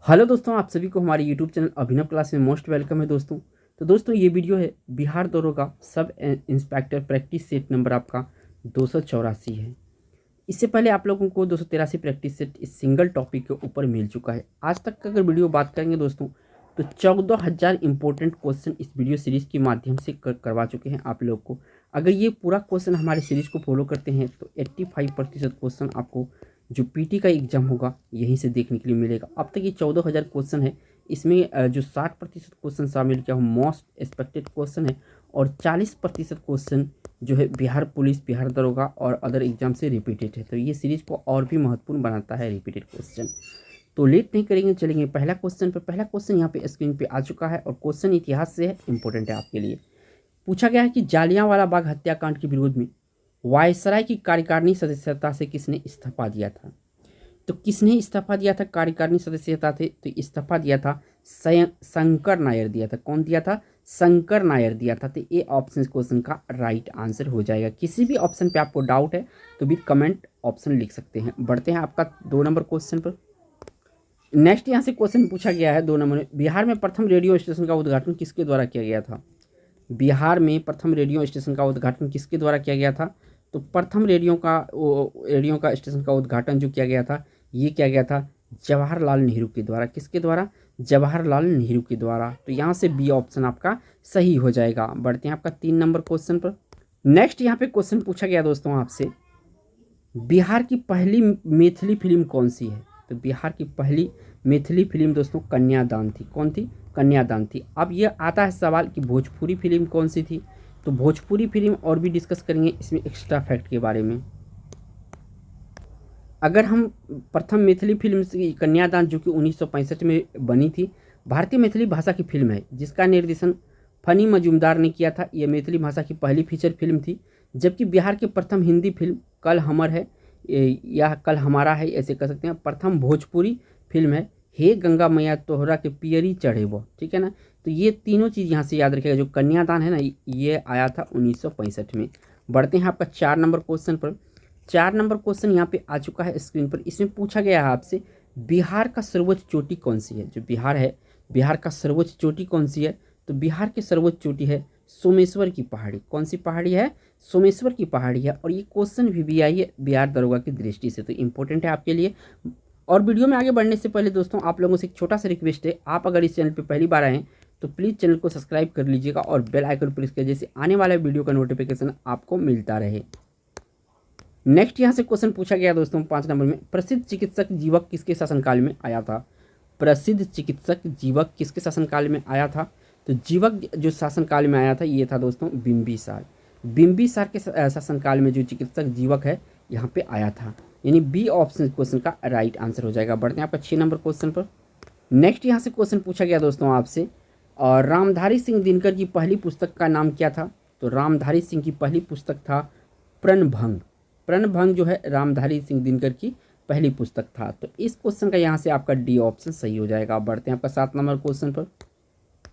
Hello दोस्तों, आप सभी को हमारे यूट्यूब चैनल अभिनव क्लास में मोस्ट वेलकम है दोस्तों। तो दोस्तों ये वीडियो है बिहार दरोगा sub inspector practice set number आपका 284 है। इससे पहले आप लोगों को 283 प्रैक्टिस सेट इस सिंगल टॉपिक के ऊपर मिल चुका है। आज तक का अगर वीडियो बात करेंगे दोस्तों तो 14,000 इंपॉर्टेंट क्वेश्चन इस वीडियो सीरीज के माध्यम से करवा चुके हैं आप लोग को। अगर ये पूरा क्वेश्चन हमारे सीरीज को फॉलो करते हैं तो 85% क्वेश्चन आपको जो पीटी का एग्जाम होगा यहीं से देखने के लिए मिलेगा। अब तक ये 14,000 क्वेश्चन है, इसमें जो 60% क्वेश्चन शामिल किया हूँ मोस्ट एक्सपेक्टेड क्वेश्चन है और 40% क्वेश्चन जो है बिहार पुलिस, बिहार दरोगा और अदर एग्जाम से रिपीटेड है। तो ये सीरीज को और भी महत्वपूर्ण बनाता है रिपीटेड क्वेश्चन। तो लेट नहीं करेंगे, चलेंगे पहला क्वेश्चन पर। पहला क्वेश्चन यहाँ पे स्क्रीन पे आ चुका है और क्वेश्चन इतिहास से है, इंपॉर्टेंट है आपके लिए। पूछा गया है कि जालियांवाला बाग हत्याकांड के विरोध में वायसराय की कार्यकारिणी सदस्यता से किसने इस्तीफा दिया था। तो किसने इस्तीफा दिया था कार्यकारिणी सदस्यता थे, तो इस्तीफा दिया था शंकर नायर दिया था। कौन दिया था? शंकर नायर दिया था। तो ये ऑप्शन क्वेश्चन का राइट आंसर हो जाएगा। किसी भी ऑप्शन पे आपको डाउट है तो भी कमेंट ऑप्शन लिख सकते हैं। बढ़ते हैं आपका 2 नंबर क्वेश्चन पर। नेक्स्ट यहाँ से क्वेश्चन पूछा गया है 2 नंबर में, बिहार में प्रथम रेडियो स्टेशन का उद्घाटन किसके द्वारा किया गया था। बिहार में प्रथम रेडियो स्टेशन का उद्घाटन किसके द्वारा किया गया था। तो प्रथम रेडियो का स्टेशन का उद्घाटन जो किया गया था ये किया गया था जवाहरलाल नेहरू के द्वारा। किसके द्वारा? जवाहरलाल नेहरू के द्वारा। तो यहाँ से बी ऑप्शन आपका सही हो जाएगा। बढ़ते हैं आपका 3 नंबर क्वेश्चन पर। नेक्स्ट यहाँ पे क्वेश्चन पूछा गया दोस्तों आपसे, बिहार की पहली मैथिली फिल्म कौन सी है। तो बिहार की पहली मैथिली फिल्म दोस्तों कन्यादान थी। कौन थी? कन्यादान थी। अब ये आता है सवाल कि भोजपुरी फिल्म कौन सी थी। तो भोजपुरी फिल्म और भी डिस्कस करेंगे इसमें एक्स्ट्रा फैक्ट के बारे में। अगर हम प्रथम मैथिली फिल्म कन्यादान जो कि 1965 में बनी थी, भारतीय मैथिली भाषा की फिल्म है जिसका निर्देशन फनी मजूमदार ने किया था। यह मैथिली भाषा की पहली फीचर फिल्म थी। जबकि बिहार की प्रथम हिंदी फिल्म कल हमर है या कल हमारा है, ऐसे कह सकते हैं। प्रथम भोजपुरी फिल्म है हे गंगा मैया तोहरा के पियरी चढ़े वो, ठीक है ना। तो ये तीनों चीज़ यहाँ से याद रखिएगा। जो कन्यादान है ना ये आया था 1965 में। बढ़ते हैं आपका 4 नंबर क्वेश्चन पर। 4 नंबर क्वेश्चन यहाँ पे आ चुका है स्क्रीन पर। इसमें पूछा गया है आपसे बिहार का सर्वोच्च चोटी कौन सी है। जो बिहार है, बिहार का सर्वोच्च चोटी कौन सी है। तो बिहार की सर्वोच्च चोटी है सोमेश्वर की पहाड़ी। कौन सी पहाड़ी है? सोमेश्वर की पहाड़ी है। और ये क्वेश्चन भी आई है बिहार दरोगा की दृष्टि से, तो इंपॉर्टेंट है आपके लिए। और वीडियो में आगे बढ़ने से पहले दोस्तों आप लोगों से एक छोटा सा रिक्वेस्ट है, आप अगर इस चैनल पर पहली बार आए हैं तो प्लीज़ चैनल को सब्सक्राइब कर लीजिएगा और बेल आइकन प्रेस कर, जैसे आने वाले वीडियो का नोटिफिकेशन आपको मिलता रहे। नेक्स्ट यहाँ से क्वेश्चन पूछा गया दोस्तों 5 नंबर में, प्रसिद्ध चिकित्सक जीवक किसके शासनकाल में आया था। प्रसिद्ध चिकित्सक जीवक किसके शासनकाल में आया था। तो जीवक जो शासनकाल में आया था ये था दोस्तों बिंबिसार। बिंबिसार के शासनकाल में जो चिकित्सक जीवक है यहाँ पे आया था, यानी बी ऑप्शन क्वेश्चन का राइट आंसर हो जाएगा। बढ़ते हैं आपका 6 नंबर क्वेश्चन पर। नेक्स्ट यहाँ से क्वेश्चन पूछा गया दोस्तों आपसे, और रामधारी सिंह दिनकर की पहली पुस्तक का नाम क्या था। तो रामधारी सिंह की पहली पुस्तक था प्रणभंग। प्रणभंग जो है रामधारी सिंह दिनकर की पहली पुस्तक था। तो इस क्वेश्चन का यहाँ से आपका डी ऑप्शन सही हो जाएगा। बढ़ते हैं आपका 7 नंबर क्वेश्चन पर।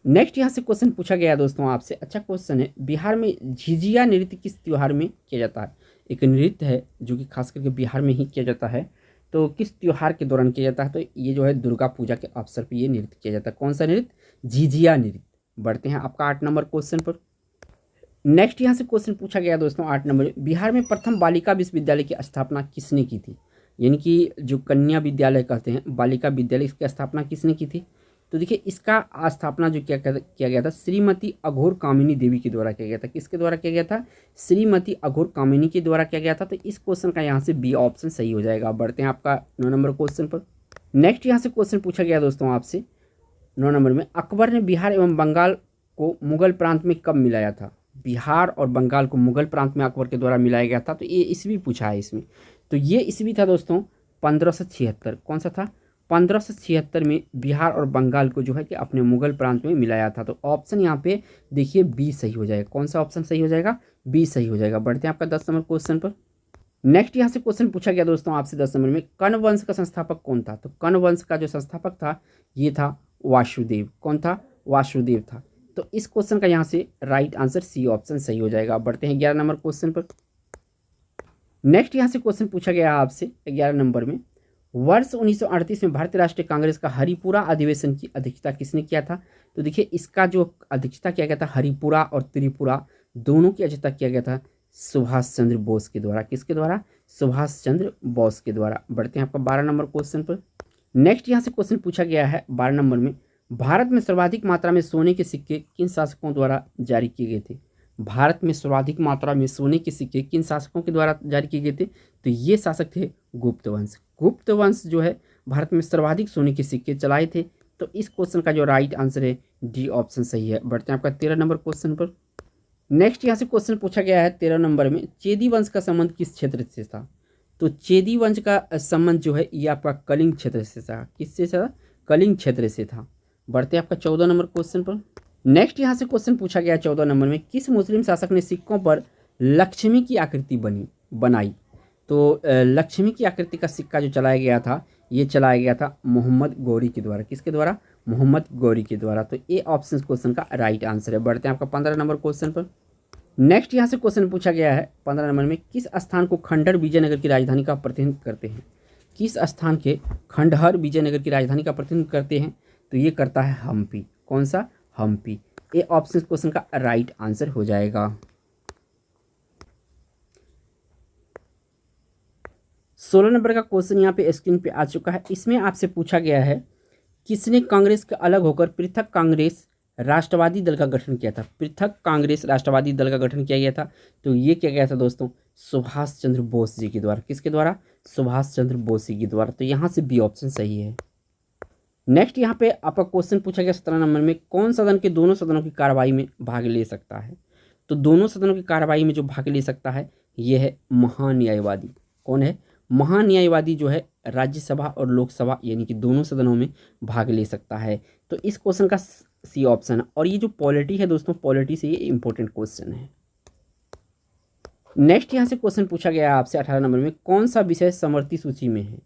नेक्स्ट यहाँ से क्वेश्चन पूछा गया दोस्तों आपसे, अच्छा क्वेश्चन है, बिहार में झिझिया नृत्य किस त्योहार में किया जाता है। एक नृत्य है जो कि खास करके बिहार में ही किया जाता है। तो किस त्योहार के दौरान किया जाता है। तो ये जो है दुर्गा पूजा के अवसर पर ये नृत्य किया जाता है। कौन सा नृत्य? झिझिया नृत्य। बढ़ते हैं आपका 8 नंबर क्वेश्चन पर। नेक्स्ट यहाँ से क्वेश्चन पूछा गया दोस्तों 8 नंबर, बिहार में प्रथम बालिका विश्वविद्यालय की स्थापना किसने की थी। यानी कि जो कन्या विद्यालय कहते हैं बालिका विद्यालय, इसकी स्थापना किसने की थी। तो देखिए इसका स्थापना जो किया गया था श्रीमती अघोर कामिनी देवी के द्वारा किया गया था। किसके द्वारा किया गया था? श्रीमती अघोर कामिनी के द्वारा किया गया था। तो इस क्वेश्चन का यहाँ से बी ऑप्शन सही हो जाएगा। बढ़ते हैं आपका 9 नंबर क्वेश्चन पर। नेक्स्ट यहाँ से क्वेश्चन पूछा गया दोस्तों आपसे 9 नंबर में, अकबर ने बिहार एवं बंगाल को मुगल प्रांत में कब मिलाया था। बिहार और बंगाल को मुगल प्रांत में अकबर के द्वारा मिलाया गया था। तो ये ईस्वी पूछा है इसमें। तो ये ईस्वी था दोस्तों 1576। कौन सा था? 1576 में बिहार और बंगाल को जो है कि अपने मुगल प्रांत में मिलाया था। तो ऑप्शन यहाँ पे देखिए बी सही हो जाएगा। कौन सा ऑप्शन सही हो जाएगा? बी सही हो जाएगा। बढ़ते हैं आपका 10 नंबर क्वेश्चन पर। नेक्स्ट यहाँ से क्वेश्चन पूछा गया दोस्तों आपसे 10 नंबर में, कर्ण वंश का संस्थापक कौन था। तो कर्ण वंश का जो संस्थापक था ये था वासुदेव। कौन था? वासुदेव था। तो इस क्वेश्चन का यहाँ से राइट आंसर सी ऑप्शन सही हो जाएगा। बढ़ते हैं 11 नंबर क्वेश्चन पर। नेक्स्ट यहाँ से क्वेश्चन पूछा गया आपसे 11 नंबर में, वर्ष 1938 में भारतीय राष्ट्रीय कांग्रेस का हरिपुरा अधिवेशन की अध्यक्षता किसने किया था? तो देखिए इसका जो अध्यक्षता किया गया था हरिपुरा और त्रिपुरा दोनों की अध्यक्षता किया गया था सुभाष चंद्र बोस के द्वारा। किसके द्वारा? सुभाष चंद्र बोस के द्वारा। बढ़ते हैं आपका 12 नंबर क्वेश्चन पर। नेक्स्ट यहाँ से क्वेश्चन पूछा गया है 12 नंबर में, भारत में सर्वाधिक मात्रा में सोने के सिक्के किन शासकों द्वारा जारी किए गए थे? भारत में सर्वाधिक मात्रा में सोने के सिक्के किन शासकों के द्वारा जारी किए गए थे? तो ये शासक थे गुप्त वंश। गुप्त वंश जो है भारत में सर्वाधिक सोने के सिक्के चलाए थे। तो इस क्वेश्चन का जो राइट आंसर है डी ऑप्शन सही है। बढ़ते हैं आपका 13 नंबर क्वेश्चन पर। नेक्स्ट यहाँ से क्वेश्चन पूछा गया है 13 नंबर में, चेदी वंश का संबंध किस क्षेत्र से था? तो चेदी वंश का संबंध जो है ये आपका कलिंग क्षेत्र से था। किससे था? कलिंग क्षेत्र से था। बढ़ते हैं आपका 14 नंबर क्वेश्चन पर। नेक्स्ट यहाँ से क्वेश्चन पूछा गया 14 नंबर में, किस मुस्लिम शासक ने सिक्कों पर लक्ष्मी की आकृति बनाई? तो लक्ष्मी की आकृति का सिक्का जो चलाया गया था ये चलाया गया था मोहम्मद गौरी के द्वारा। किसके द्वारा? मोहम्मद गौरी के द्वारा। तो ए ऑप्शन क्वेश्चन का राइट आंसर है। बढ़ते हैं आपका 15 नंबर क्वेश्चन पर। नेक्स्ट यहाँ से क्वेश्चन पूछा गया है 15 नंबर में, किस स्थान को खंडहर विजयनगर की राजधानी का प्रतिनिधित्व करते हैं? किस स्थान के खंडहर विजयनगर की राजधानी का प्रतिनिधित्व करते हैं? तो ये करता है हम्पी। कौन सा? हम्पी। ए ऑप्शन क्वेश्चन का राइट आंसर हो जाएगा। 16 नंबर का क्वेश्चन यहाँ पे स्क्रीन पे आ चुका है। इसमें आपसे पूछा गया है, किसने कांग्रेस के अलग होकर पृथक कांग्रेस राष्ट्रवादी दल का गठन किया था? पृथक कांग्रेस राष्ट्रवादी दल का गठन किया गया था। तो ये किया गया था दोस्तों सुभाष चंद्र बोस जी के द्वारा। किसके द्वारा? सुभाष चंद्र बोस जी के द्वारा। तो यहाँ से बी ऑप्शन सही है। नेक्स्ट यहाँ पे आपका क्वेश्चन पूछा गया 17 नंबर में, कौन सदन के दोनों सदनों की कार्रवाई में भाग ले सकता है? तो दोनों सदनों की कार्रवाई में जो भाग ले सकता है ये है महान्यायवादी। कौन है? महान्यायवादी जो है राज्यसभा और लोकसभा यानी कि दोनों सदनों में भाग ले सकता है। तो इस क्वेश्चन का सी ऑप्शन है। और ये जो पॉलिटी है दोस्तों, पॉलिटी से ये इंपॉर्टेंट क्वेश्चन है। नेक्स्ट यहाँ से क्वेश्चन पूछा गया है आपसे 18 नंबर में, कौन सा विषय समवर्ती सूची में है?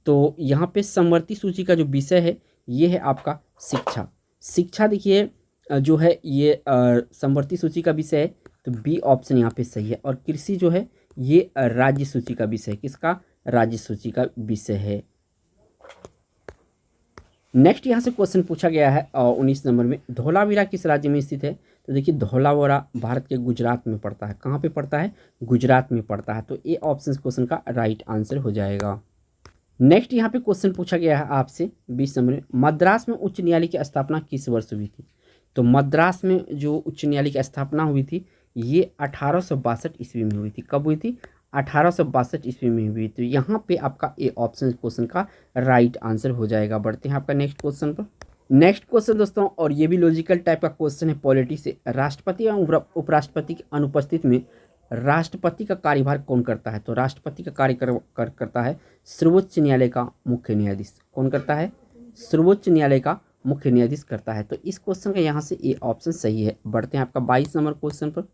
तो यहाँ पे समवर्ती सूची का जो विषय है ये है आपका शिक्षा। शिक्षा देखिए जो है ये समवर्ती सूची का विषय है। तो बी ऑप्शन यहाँ पे सही है। और कृषि जो है ये राज्य सूची का विषय है। किसका? राज्य सूची का विषय है। नेक्स्ट यहाँ से क्वेश्चन पूछा गया है 19 नंबर में, धौलावीरा किस राज्य में स्थित है? तो देखिए धौलावीरा भारत के गुजरात में पड़ता है। कहाँ पे पड़ता है? गुजरात में पड़ता है। तो ए ऑप्शन क्वेश्चन का राइट आंसर हो जाएगा। नेक्स्ट यहाँ पे क्वेश्चन पूछा गया है आपसे 20 नंबर में, मद्रास में उच्च न्यायालय की स्थापना किस वर्ष हुई थी? तो मद्रास में जो उच्च न्यायालय की स्थापना हुई थी ये 1862 ईस्वी में हुई थी। कब हुई थी? 1862 ईस्वी में हुई। तो यहाँ पे आपका ए ऑप्शन क्वेश्चन का राइट आंसर हो जाएगा। बढ़ते हैं आपका नेक्स्ट क्वेश्चन पर। नेक्स्ट क्वेश्चन दोस्तों, और ये भी लॉजिकल टाइप का क्वेश्चन है पॉलिटी से, राष्ट्रपति एवं उपराष्ट्रपति की अनुपस्थिति में राष्ट्रपति का कार्यभार कौन करता है? तो राष्ट्रपति का कार्य करता है सर्वोच्च न्यायालय का मुख्य न्यायाधीश। कौन करता है? सर्वोच्च न्यायालय का मुख्य न्यायाधीश करता है। तो इस क्वेश्चन का यहाँ से ए ऑप्शन सही है। बढ़ते हैं आपका 22 नंबर क्वेश्चन पर।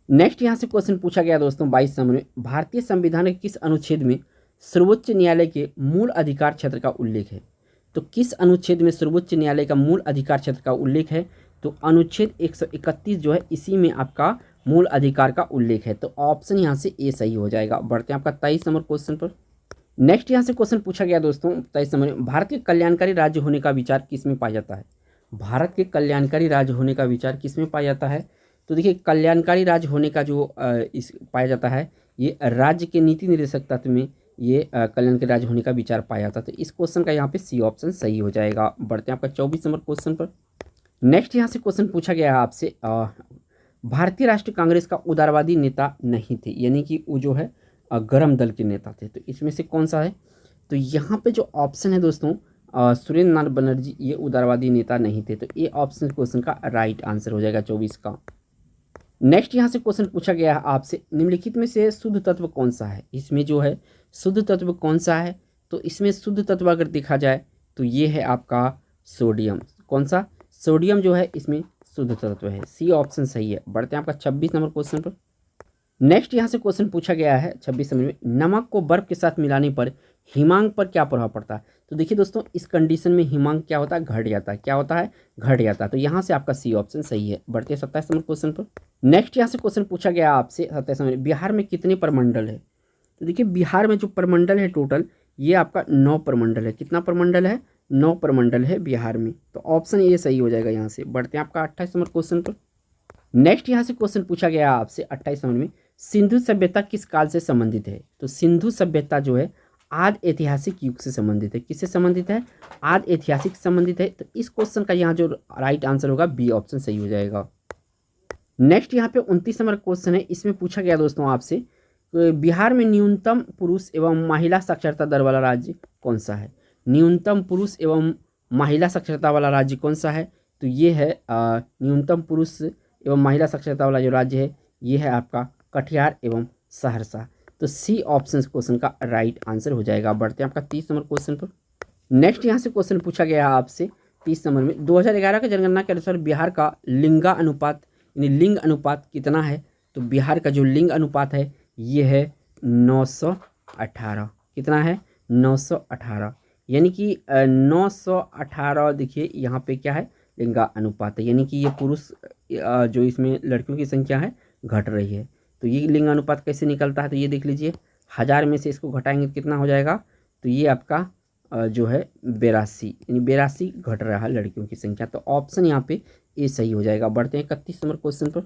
नेक्स्ट यहाँ से क्वेश्चन पूछा गया दोस्तों 22 नंबर में, भारतीय संविधान के किस अनुच्छेद में सर्वोच्च न्यायालय के मूल अधिकार क्षेत्र का उल्लेख है? तो किस अनुच्छेद में सर्वोच्च न्यायालय का मूल अधिकार क्षेत्र का उल्लेख है? तो अनुच्छेद 131 जो है इसी में आपका मूल अधिकार का उल्लेख है। तो ऑप्शन यहाँ से ए सही हो जाएगा। बढ़ते हैं आपका 23 नंबर क्वेश्चन पर। नेक्स्ट यहाँ से क्वेश्चन पूछा गया दोस्तों 23 नंबर में, भारत के कल्याणकारी राज्य होने का विचार किस में पाया जाता है? भारत के कल्याणकारी राज्य होने का विचार किस में पाया जाता है? तो देखिए कल्याणकारी राज्य होने का जो इस पाया जाता है ये राज्य के नीति निर्देशक तत्व में ये कल्याणकारी राज्य होने का विचार पाया जाता है। तो इस क्वेश्चन का यहाँ पे सी ऑप्शन सही हो जाएगा। बढ़ते हैं आपका 24 नंबर क्वेश्चन पर। नेक्स्ट यहाँ से क्वेश्चन पूछा गया है आपसे, भारतीय राष्ट्रीय कांग्रेस का उदारवादी नेता नहीं थे, यानी कि वो जो है गर्म दल के नेता थे। तो इसमें से कौन सा है? तो यहाँ पे जो ऑप्शन है दोस्तों सुरेंद्र नाथ बनर्जी ये उदारवादी नेता नहीं थे। तो ये ऑप्शन क्वेश्चन का राइट आंसर हो जाएगा 24 का। नेक्स्ट यहाँ से क्वेश्चन पूछा गया है आपसे, निम्नलिखित में से शुद्ध तत्व कौन सा है? इसमें जो है शुद्ध तत्व कौन सा है? तो इसमें शुद्ध तत्व अगर देखा जाए तो ये है आपका सोडियम। कौन सा? सोडियम जो है इसमें शुद्ध तत्व है। सी ऑप्शन सही है। बढ़ते हैं आपका 26 नंबर क्वेश्चन पर। नेक्स्ट यहाँ से क्वेश्चन पूछा गया है 26 नंबर में, नमक को बर्फ के साथ मिलाने पर हिमांक पर क्या प्रभाव पड़ता है? तो देखिए दोस्तों इस कंडीशन में हिमांक क्या होता है? घट जाता है। क्या होता है? घट जाता है। तो यहाँ से आपका सी ऑप्शन सही है। बढ़ते हैं 27 नंबर क्वेश्चन पर। नेक्स्ट यहाँ से क्वेश्चन पूछा गया आपसे 27 नंबर, बिहार में कितने प्रमंडल है? तो देखिए बिहार में जो प्रमंडल है टोटल ये आपका 9 प्रमंडल है। कितना प्रमंडल है? 9 प्रमंडल है बिहार में। तो ऑप्शन ए सही हो जाएगा। यहाँ से बढ़ते हैं आपका 28 नंबर क्वेश्चन पर। नेक्स्ट यहाँ से क्वेश्चन पूछा गया है आपसे 28 नंबर में, सिंधु सभ्यता किस काल से संबंधित है? तो सिंधु सभ्यता जो है आदि ऐतिहासिक युग से संबंधित है। किससे संबंधित है? आदि ऐतिहासिक संबंधित है। तो इस क्वेश्चन का यहाँ जो राइट आंसर होगा बी ऑप्शन सही हो जाएगा। नेक्स्ट यहाँ पे 29 नंबर क्वेश्चन है। इसमें पूछा गया दोस्तों आपसे, बिहार में न्यूनतम पुरुष एवं महिला साक्षरता दर वाला राज्य कौन सा है? न्यूनतम पुरुष एवं महिला साक्षरता वाला राज्य कौन सा है? तो ये है न्यूनतम पुरुष एवं महिला साक्षरता वाला जो राज्य है ये है आपका कटिहार एवं सहरसा। तो सी ऑप्शन क्वेश्चन का राइट आंसर हो जाएगा। बढ़ते हैं आपका 30 नंबर क्वेश्चन पर। नेक्स्ट यहाँ से क्वेश्चन पूछा गया है आपसे 30 नंबर में, 2011 की जनगणना के अनुसार बिहार का लिंगा अनुपात यानी लिंग अनुपात कितना है? तो बिहार का जो लिंग अनुपात है ये है 918। कितना है? 918। यानी कि 918 देखिए यहाँ पे क्या है? लिंगा अनुपात है। यानी कि ये पुरुष जो इसमें लड़कियों की संख्या है घट रही है। तो ये लिंग अनुपात कैसे निकलता है? तो ये देख लीजिए, 1000 में से इसको घटाएंगे तो कितना हो जाएगा? तो ये आपका जो है 82 यानी 82 घट रहा है लड़कियों की संख्या। तो ऑप्शन यहाँ पे ए सही हो जाएगा। बढ़ते हैं 31 नंबर क्वेश्चन पर।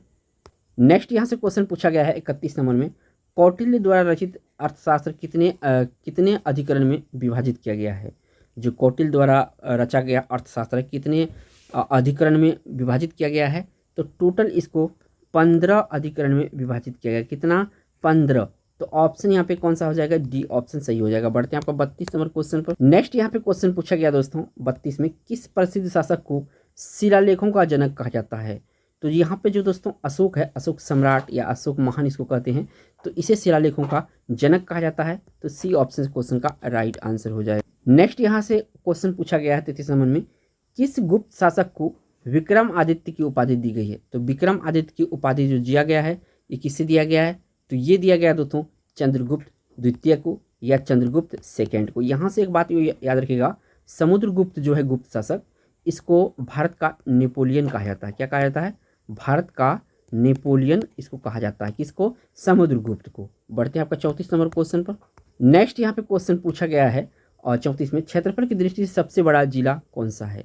नेक्स्ट यहाँ से क्वेश्चन पूछा गया है 31 नंबर में, कौटिल्य द्वारा रचित अर्थशास्त्र कितने अधिकरण में विभाजित किया गया है? जो कौटिल्य द्वारा रचा गया अर्थशास्त्र कितने अधिकरण में विभाजित किया गया है? तो टोटल इसको 15 अधिकरण में विभाजित किया गया। कितना? 15। तो ऑप्शन यहाँ पे कौन सा हो जाएगा? डी ऑप्शन सही हो जाएगा। बढ़ते हैं आपका 32 नंबर क्वेश्चन पर। नेक्स्ट यहाँ पे क्वेश्चन पूछा गया दोस्तों 32 में, किस प्रसिद्ध शासक को शिलालेखों का जनक कहा जाता है? तो यहाँ पे जो दोस्तों अशोक है, अशोक सम्राट या अशोक महान इसको कहते हैं, तो इसे शिलालेखों का जनक कहा जाता है। तो सी ऑप्शन क्वेश्चन का राइट आंसर हो जाएगा। नेक्स्ट यहाँ से क्वेश्चन पूछा गया है 33 नंबर में, किस गुप्त शासक को विक्रमादित्य की उपाधि दी गई है? तो विक्रमादित्य की उपाधि जो दिया गया है ये किससे दिया गया है? तो ये दिया गया दोस्तों चंद्रगुप्त द्वितीय को या चंद्रगुप्त सेकेंड को। यहाँ से एक बात याद रखिएगा, समुद्रगुप्त जो है गुप्त शासक, इसको भारत का नेपोलियन कहा जाता है। क्या कहा जाता है? भारत का नेपोलियन इसको कहा जाता है। किसको? समुद्रगुप्त को। बढ़ते हैं आपका 34 नंबर क्वेश्चन पर। नेक्स्ट यहाँ पे क्वेश्चन पूछा गया है और 34 में, क्षेत्रफल की दृष्टि से सबसे बड़ा जिला कौन सा है?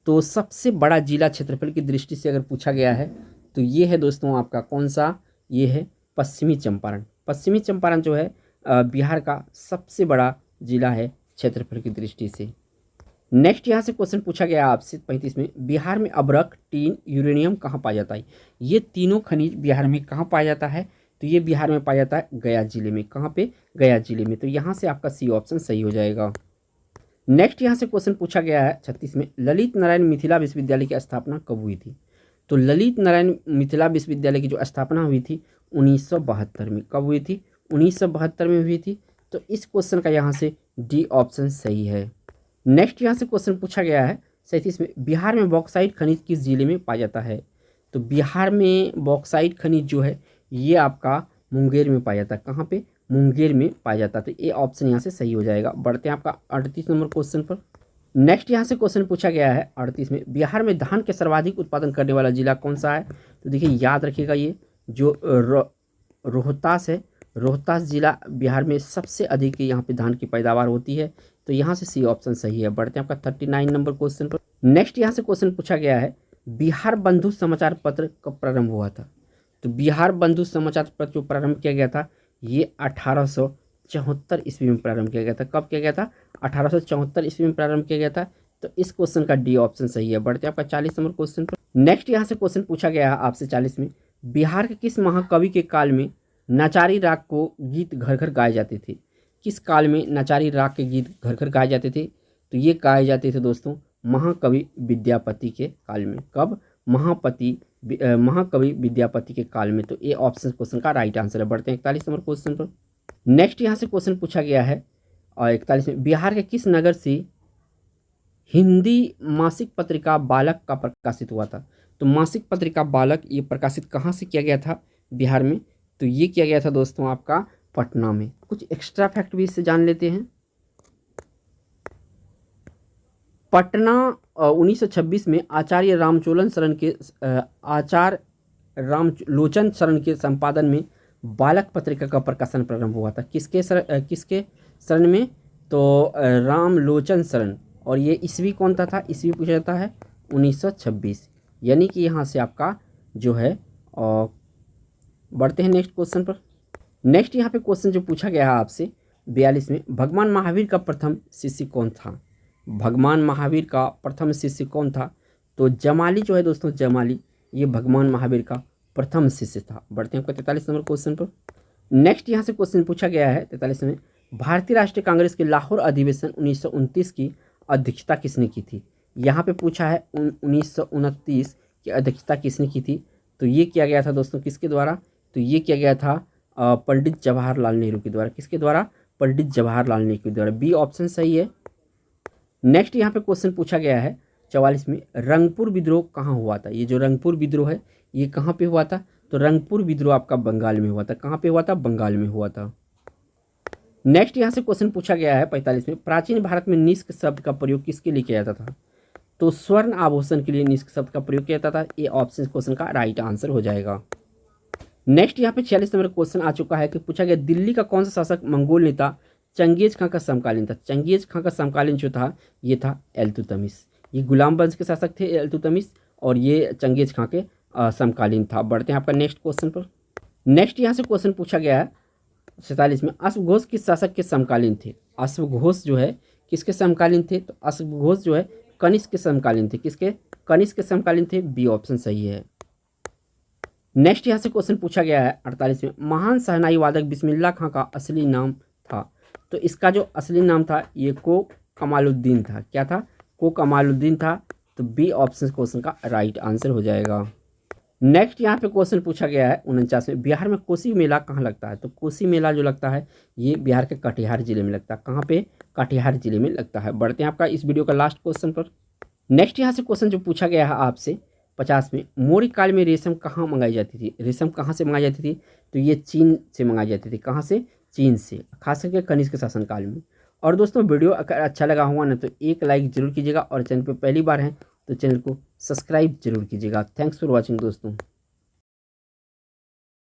तो सबसे बड़ा जिला क्षेत्रफल की दृष्टि से अगर पूछा गया है तो ये है दोस्तों आपका कौन सा? ये है पश्चिमी चंपारण। पश्चिमी चंपारण जो है बिहार का सबसे बड़ा जिला है क्षेत्रफल की दृष्टि से। नेक्स्ट यहाँ से क्वेश्चन पूछा गया आपसे 35 में, बिहार में अब्रक, टीन, यूरेनियम कहाँ पाया जाता है? ये तीनों खनिज बिहार में कहाँ पाया जाता है? तो ये बिहार में पाया जाता है गया जिले में। कहाँ पे? गया जिले में। तो यहाँ से आपका सी ऑप्शन सही हो जाएगा। नेक्स्ट यहाँ से क्वेश्चन पूछा गया है 36 में, ललित नारायण मिथिला विश्वविद्यालय की स्थापना कब हुई थी? तो ललित नारायण मिथिला विश्वविद्यालय की जो स्थापना हुई थी 1972 में। कब हुई थी? 1972 में हुई थी। तो इस क्वेश्चन का यहाँ से डी ऑप्शन सही है। नेक्स्ट यहाँ से क्वेश्चन पूछा गया है 37 में, बिहार में बॉक्साइट खनिज किस जिले में पाया जाता है? तो बिहार में बॉक्साइट खनिज जो है ये आपका मुंगेर में पाया जाता है। कहाँ पे? मुंगेर में पाया जाता है। तो ये ऑप्शन यहाँ से सही हो जाएगा। बढ़ते हैं आपका 38 नंबर क्वेश्चन पर। नेक्स्ट यहाँ से क्वेश्चन पूछा गया है 38 में, बिहार में धान के सर्वाधिक उत्पादन करने वाला जिला कौन सा है? तो देखिए याद रखिएगा, ये जो रोहतास है, रोहतास जिला बिहार में सबसे अधिक यहाँ पे धान की पैदावार होती है। तो यहाँ से सी ऑप्शन सही है। बढ़ते हैं आपका 39 नंबर क्वेश्चन पर। नेक्स्ट यहाँ से क्वेश्चन पूछा गया है, बिहार बंधु समाचार पत्र कब प्रारंभ हुआ था? तो बिहार बंधु समाचार पत्र जो प्रारंभ किया गया था ये 1874 ईस्वी में प्रारंभ किया गया था। कब किया गया था? 1874 ईस्वी में प्रारंभ किया गया था। तो इस क्वेश्चन का डी ऑप्शन सही है। बढ़ते हैं आपका 40 नंबर क्वेश्चन पर। नेक्स्ट यहाँ से क्वेश्चन पूछा गया है आपसे 40 में, बिहार के किस महाकवि के काल में नचारी राग को गीत घर घर गाए जाते थे? किस काल में नचारी राग के गीत घर घर गाए जाते थे? तो ये गाए जाते थे दोस्तों महाकवि विद्यापति के काल में। कब? महाकवि विद्यापति के काल में। तो ये ऑप्शन क्वेश्चन का राइट आंसर है। बढ़ते हैं 41 नंबर क्वेश्चन पर। नेक्स्ट यहाँ से क्वेश्चन पूछा गया है और 41 में, बिहार के किस नगर से हिंदी मासिक पत्रिका बालक का प्रकाशित हुआ था? तो मासिक पत्रिका बालक ये प्रकाशित कहाँ से किया गया था बिहार में? तो ये किया गया था दोस्तों आपका पटना में। कुछ एक्स्ट्रा फैक्ट भी इससे जान लेते हैं। पटना 1926 में आचार्य रामलोचन शरण के संपादन में बालक पत्रिका का प्रकाशन प्रारंभ हुआ था। किसके शरण में? तो रामलोचन शरण, और ये ईस्वी कौन था? ईस्वी पूछा जाता है 1926, यानी कि यहाँ से आपका जो है बढ़ते हैं नेक्स्ट क्वेश्चन पर। नेक्स्ट यहाँ पे क्वेश्चन जो पूछा गया है आपसे 42 में, भगवान महावीर का प्रथम शिष्य कौन था? भगवान महावीर का प्रथम शिष्य कौन था? तो जमाली जो है दोस्तों, जमाली, ये भगवान महावीर का प्रथम शिष्य था। बढ़ते हैं आपका 43 नंबर क्वेश्चन पर। नेक्स्ट यहाँ से क्वेश्चन पूछा गया है 43 में, भारतीय राष्ट्रीय कांग्रेस के लाहौर अधिवेशन 1929 की अध्यक्षता किसने की थी? यहाँ पे पूछा है 1929 की अध्यक्षता किसने की थी? तो ये किया गया था दोस्तों किसके द्वारा? तो ये किया गया था पंडित जवाहरलाल नेहरू के द्वारा। किसके द्वारा? पंडित जवाहरलाल नेहरू के द्वारा। बी ऑप्शन सही है। नेक्स्ट यहाँ पे क्वेश्चन पूछा गया है 44 में, रंगपुर विद्रोह कहाँ हुआ था? ये जो रंगपुर विद्रोह है ये कहाँ पे हुआ था? तो रंगपुर विद्रोह आपका बंगाल में हुआ था। कहाँ पे हुआ था? बंगाल में हुआ था। नेक्स्ट यहाँ से क्वेश्चन पूछा गया है 45 में, प्राचीन भारत में निष्क शब्द का प्रयोग किसके लिए किया जाता था? तो स्वर्ण आभूषण के लिए निष्क शब्द का प्रयोग किया जाता था। ये ऑप्शन क्वेश्चन का राइट आंसर हो जाएगा। नेक्स्ट यहाँ पे 46 नंबर क्वेश्चन आ चुका है कि पूछा गया दिल्ली का कौन सा शासक मंगोल नेता चंगेज खां का समकालीन था? चंगेज खां का समकालीन जो था ये था इल्तुतमिश। ये गुलाम वंश के शासक थे इल्तुतमिश, और ये चंगेज खां के समकालीन था। बढ़ते हैं आपका नेक्स्ट क्वेश्चन पर। नेक्स्ट यहाँ से क्वेश्चन पूछा गया है 47 में, अश्वघोष किस शासक के समकालीन थे? अश्वघोष जो है किसके समकालीन थे? तो अश्वघोष जो है कनिष्क के समकालीन थे। किसके? कनिष्क के समकालीन थे। बी ऑप्शन सही है। नेक्स्ट यहाँ से क्वेश्चन पूछा गया है 48 में, महान शहनाई वादक बिस्मिल्लाह खां का असली नाम था? तो इसका जो असली नाम था ये को कमालुद्दीन था। क्या था? को कमालुद्दीन था। तो बी ऑप्शन क्वेश्चन का राइट आंसर हो जाएगा। नेक्स्ट यहाँ पे क्वेश्चन पूछा गया है 49 में, बिहार में कोसी मेला कहाँ लगता है? तो कोसी मेला जो लगता है ये बिहार के कटिहार जिले में लगता है। कहाँ पे? कटिहार जिले में लगता है। बढ़ते हैं आपका इस वीडियो का लास्ट क्वेश्चन पर। नेक्स्ट यहाँ से क्वेश्चन जो पूछा गया है आपसे 50 में, मौर्य काल में रेशम कहाँ मंगाई जाती थी? रेशम कहाँ से मंगाई जाती थी? तो ये चीन से मंगाई जाती थी। कहाँ से? चीन से, खास करके कनिष्क शासनकाल में। और दोस्तों वीडियो अगर अच्छा लगा हुआ ना तो एक लाइक जरूर कीजिएगा, और चैनल पर पहली बार हैं तो चैनल को सब्सक्राइब जरूर कीजिएगा। थैंक्स फॉर वॉचिंग दोस्तों।